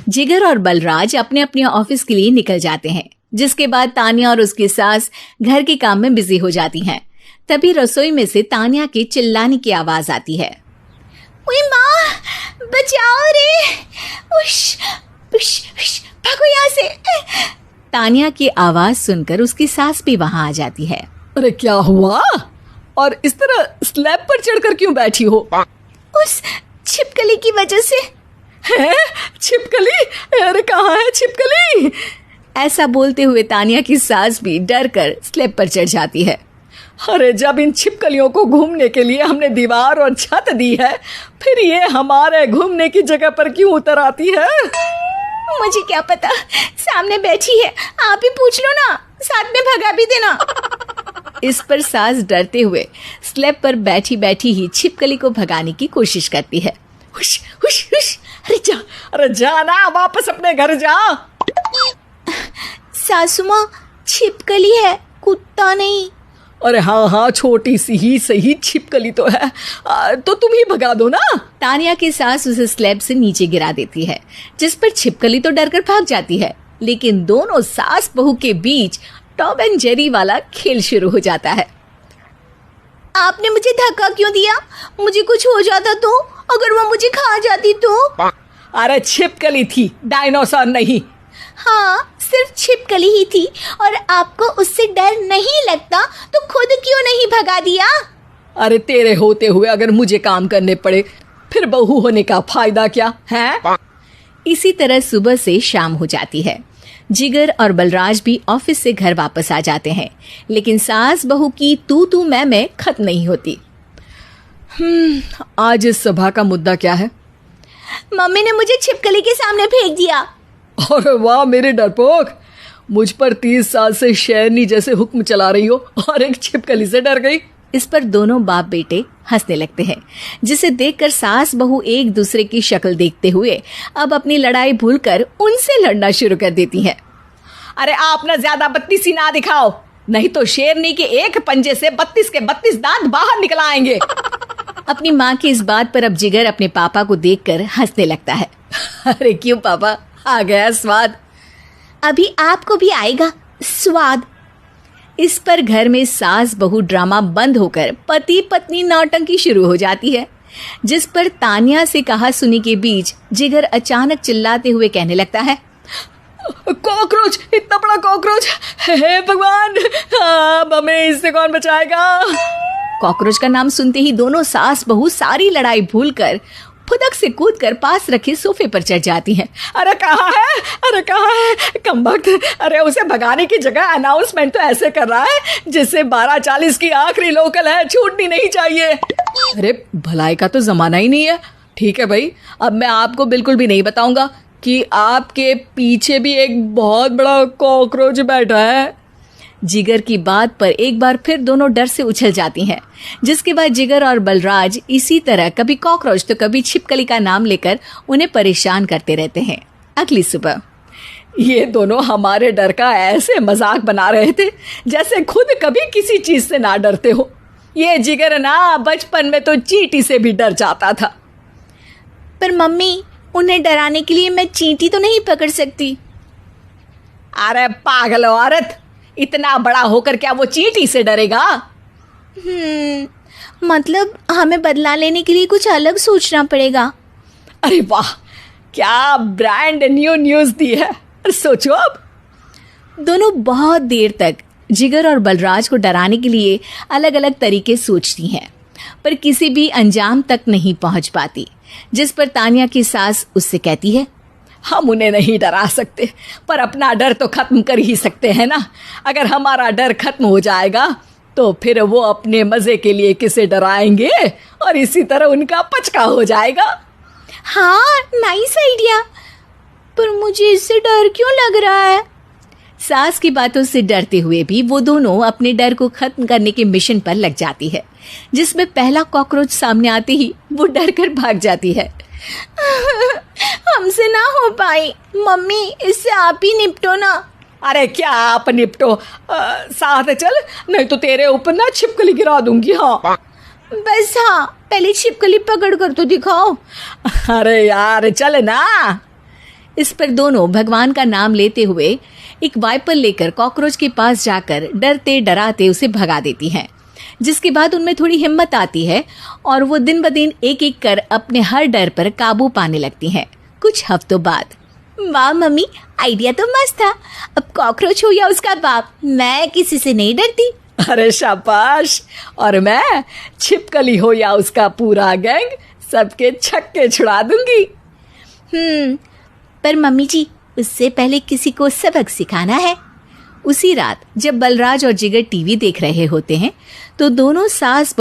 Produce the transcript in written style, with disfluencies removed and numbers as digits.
जिगर और बलराज अपने अपने ऑफिस के लिए निकल जाते हैं, जिसके बाद तान्या और उसकी सास घर के काम में बिजी हो जाती हैं। तभी रसोई में से तान्या के चिल्लाने की आवाज आती है। ओए माँ, बचाओ रे! उश, उश, उश, भागो यहाँ से! तान्या की आवाज सुनकर उसकी सास भी वहां आ जाती है। अरे क्या हुआ? और इस तरह स्लैब पर चढ़कर क्यों बैठी हो? उस छिपकली की वजह से। है? छिपकली? अरे कहाँ है छिपकली? ऐसा बोलते हुए तान्या की सास भी डर कर स्लैब पर चढ़ जाती है। अरे जब इन छिपकलियों को घूमने के लिए हमने दीवार और छत दी है, फिर ये हमारे घूमने की जगह पर क्यों उतर आती है? मुझे क्या पता, सामने बैठी है, आप ही पूछ लो ना, साथ में भगा भी देना। इस पर सास डरते हुए स्लैब पर बैठी बैठी ही छिपकली को भगाने की कोशिश करती है। हुश, हुश, हुश, अरे जा ना, वापस अपने घर जा। सासू माँ, छिपकली है, कुत्ता नहीं। अरे हाँ, छोटी सी ही सही छिपकली तो है, तो तुम ही भगा दो ना। तान्या की सास उसे स्लैब से नीचे गिरा देती है, जिस पर छिपकली तो डरकर भाग जाती है, लेकिन दोनों सास बहू के बीच टॉम एंड जेरी वाला खेल शुरू हो जाता है। आपने मुझे धक्का क्यों दिया? मुझे कुछ हो जाता तो? अगर वो मुझे खा जाती तो? अरे छिपकली थी, डायनासोर नहीं। हाँ, सिर्फ छिपकली ही थी, और आपको उससे डर नहीं लगता तो खुद क्यों नहीं भगा दिया? अरे तेरे होते हुए अगर मुझे काम करने पड़े, फिर बहू होने का फायदा क्या है? इसी तरह सुबह से शाम हो जाती है। जिगर और बलराज भी ऑफिस से घर वापस आ जाते हैं, लेकिन सास बहू की तू मैं खत्म नहीं होती। आज इस सभा का मुद्दा क्या है? मम्मी ने मुझे छिपकली के सामने फेंक दिया। अरे वाह मेरे डरपोक, मुझ पर 30 साल से शेरनी जैसे हुक्म चला रही हो और एक छिपकली से डर गई। इस पर दोनों बाप बेटे हंसने लगते हैं, जिसे देखकर सास बहू एक दूसरे की शक्ल देखते हुए अब अपनी लड़ाई भूलकर उनसे लड़ना शुरू कर देती हैं। अरे आप ना ज्यादा बत्तीसी ना दिखाओ, नहीं तो शेरनी के एक पंजे से 32 के 32 दांत बाहर निकल आएंगे। अपनी माँ की इस बात पर अब जिगर अपने पापा को देखकर हंसने लगता है। अरे क्यों पापा, आ गया स्वाद। अभी आपको भी आएगा स्वाद। इस पर घर में सास बहू ड्रामा बंद होकर पति पत्नी नौटंकी शुरू हो जाती है, जिस पर तान्या से कहा सुनी के बीच जिगर अचानक चिल्लाते हुए कहने लगता है। कॉकरोच, इतना बड़ा कॉकरोच! हे भगवान, अब हमें इससे कौन बचाएगा? कॉकरोच का नाम सुनते ही दोनों सास बहू सारी लड़ाई भूलकर फुदक से कूदकर पास रखे सोफे पर चढ़ जाती हैं। अरे कहाँ है? अरे कहाँ है कमबख्त? अरे उसे भगाने की जगह अनाउंसमेंट तो ऐसे कर रहा है जैसे 12:40 की आखिरी लोकल है, छूटनी नहीं चाहिए। अरे भलाई का तो जमाना ही नहीं है। ठीक है भाई, अब मैं आपको बिल्कुल भी नहीं बताऊंगा कि आपके पीछे भी एक बहुत बड़ा कॉकरोच बैठा है। जिगर की बात पर एक बार फिर दोनों डर से उछल जाती हैं, जिसके बाद जिगर और बलराज इसी तरह कभी कॉकरोच तो कभी छिपकली का नाम लेकर उन्हें परेशान करते रहते हैं। अगली सुबह ये दोनों हमारे डर का ऐसे मजाक बना रहे थे जैसे खुद कभी किसी चीज से ना डरते हो। ये जिगर ना बचपन में तो चींटी से भी डर जाता था। पर मम्मी, उन्हें डराने के लिए मैं चींटी तो नहीं पकड़ सकती। अरे पागल औरत, इतना बड़ा होकर क्या वो चींटी से डरेगा? मतलब हमें बदला लेने के लिए कुछ अलग सोचना पड़ेगा। अरे वाह, क्या ब्रांड न्यू न्यूज दी है। सोचो अब। दोनों बहुत देर तक जिगर और बलराज को डराने के लिए अलग अलग तरीके सोचती हैं, पर किसी भी अंजाम तक नहीं पहुंच पाती, जिस पर तान्या की सास उससे कहती है। हम उन्हें नहीं डरा सकते, पर अपना डर तो खत्म कर ही सकते हैं ना। अगर हमारा डर खत्म हो जाएगा तो फिर वो अपने मजे के लिए किसे डराएंगे और इसी तरह उनका पचका हो जाएगा। हाँ, नाइस आइडिया, पर मुझे इससे डर क्यों लग रहा है? सास की बातों से डरते हुए भी वो दोनों अपने डर को खत्म करने के मिशन पर लग जाती है, जिसमें पहला कॉकरोच सामने आते ही वो डर कर भाग जाती है। हमसे ना हो पाई मम्मी, इससे आप ही निपटो ना। अरे क्या आप निपटो, साथ चल, नहीं तो तेरे ऊपर ना छिपकली गिरा दूंगी। हाँ बस, हाँ पहले छिपकली पकड़ कर तो दिखाओ। अरे यार चल ना। इस पर दोनों भगवान का नाम लेते हुए एक वाइपर लेकर कॉकरोच के पास जाकर डरते डराते उसे भगा देती हैं, जिसके बाद उनमें थोड़ी हिम्मत आती है और वो दिन ब दिन एक एक कर अपने हर डर पर काबू पाने लगती हैं। कुछ हफ्तों बाद, वाह मम्मी, आइडिया तो मस्त था। अब कॉकरोच हो या उसका बाप, मैं किसी से नहीं डरती। अरे शाबाश। और मैं छिपकली हो या उसका पूरा गैंग, सबके छक्के छुड़ा दूंगी। पर मम्मी जी, उससे पहले किसी को सबक सिखाना है। उसी रात जब बलराज और जिगर टीवी देख रहे होते हैं तो दोनों सास